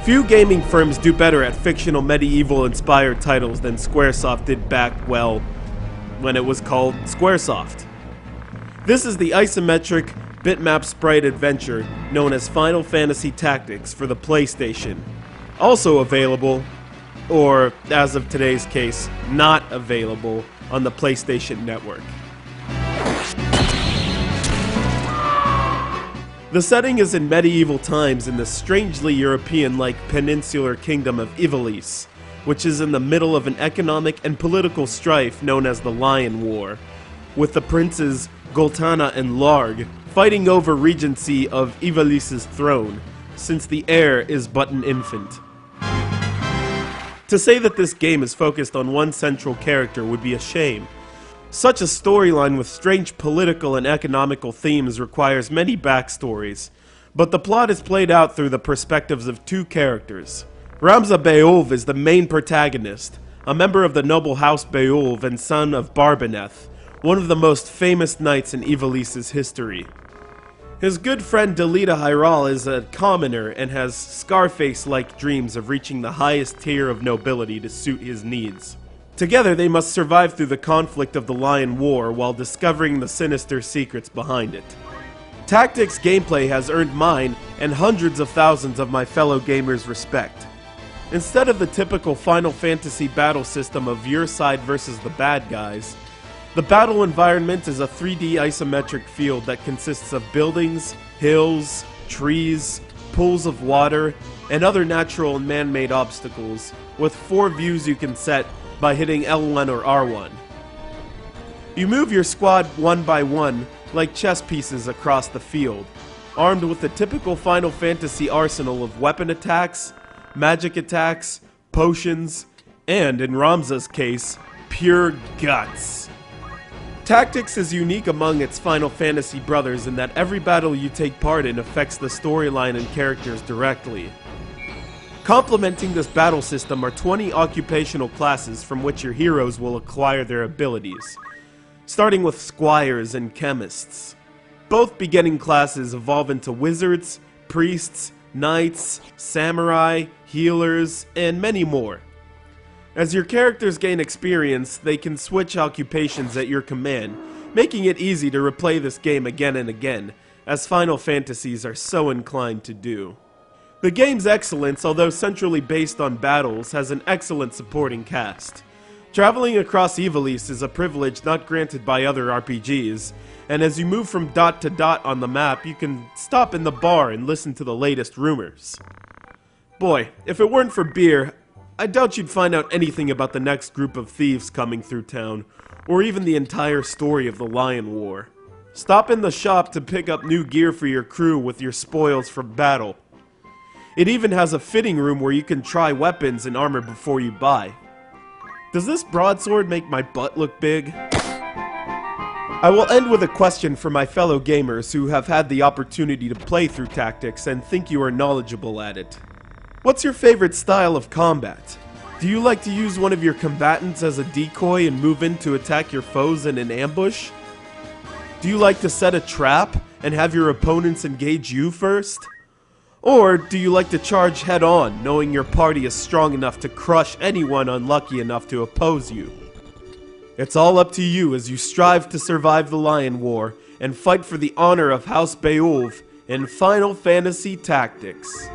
Few gaming firms do better at fictional medieval-inspired titles than Squaresoft did back, well, when it was called Squaresoft. This is the isometric bitmap sprite adventure known as Final Fantasy Tactics for the PlayStation. Also available, or as of today's case, not available on the PlayStation Network. The setting is in medieval times in the strangely European-like peninsular kingdom of Ivalice, which is in the middle of an economic and political strife known as the Lion War, with the princes Goltana and Larg fighting over regency of Ivalice's throne, since the heir is but an infant. To say that this game is focused on one central character would be a shame. Such a storyline with strange political and economical themes requires many backstories, but the plot is played out through the perspectives of two characters. Ramza Beowulf is the main protagonist, a member of the noble house Beowulf and son of Barbaneth, one of the most famous knights in Ivalice's history. His good friend Delita Hyral is a commoner and has Scarface-like dreams of reaching the highest tier of nobility to suit his needs. Together they must survive through the conflict of the Lion War while discovering the sinister secrets behind it. Tactics gameplay has earned mine and hundreds of thousands of my fellow gamers respect. Instead of the typical Final Fantasy battle system of your side versus the bad guys, the battle environment is a 3D isometric field that consists of buildings, hills, trees, pools of water, and other natural and man-made obstacles, with 4 views you can set by hitting L1 or R1. You move your squad one by one like chess pieces across the field, armed with the typical Final Fantasy arsenal of weapon attacks, magic attacks, potions, and, in Ramza's case, pure guts. Tactics is unique among its Final Fantasy brothers in that every battle you take part in affects the storyline and characters directly. Complementing this battle system are 20 occupational classes from which your heroes will acquire their abilities, starting with squires and chemists. Both beginning classes evolve into wizards, priests, knights, samurai, healers, and many more. As your characters gain experience, they can switch occupations at your command, making it easy to replay this game again and again, as Final Fantasies are so inclined to do. The game's excellence, although centrally based on battles, has an excellent supporting cast. Traveling across Ivalice is a privilege not granted by other RPGs, and as you move from dot to dot on the map, you can stop in the bar and listen to the latest rumors. Boy, if it weren't for beer, I doubt you'd find out anything about the next group of thieves coming through town, or even the entire story of the Lion War. Stop in the shop to pick up new gear for your crew with your spoils from battle. It even has a fitting room where you can try weapons and armor before you buy. Does this broadsword make my butt look big? I will end with a question for my fellow gamers who have had the opportunity to play through Tactics and think you are knowledgeable at it. What's your favorite style of combat? Do you like to use one of your combatants as a decoy and move in to attack your foes in an ambush? Do you like to set a trap and have your opponents engage you first? Or do you like to charge head-on, knowing your party is strong enough to crush anyone unlucky enough to oppose you? It's all up to you as you strive to survive the Lion War and fight for the honor of House Beowulf in Final Fantasy Tactics.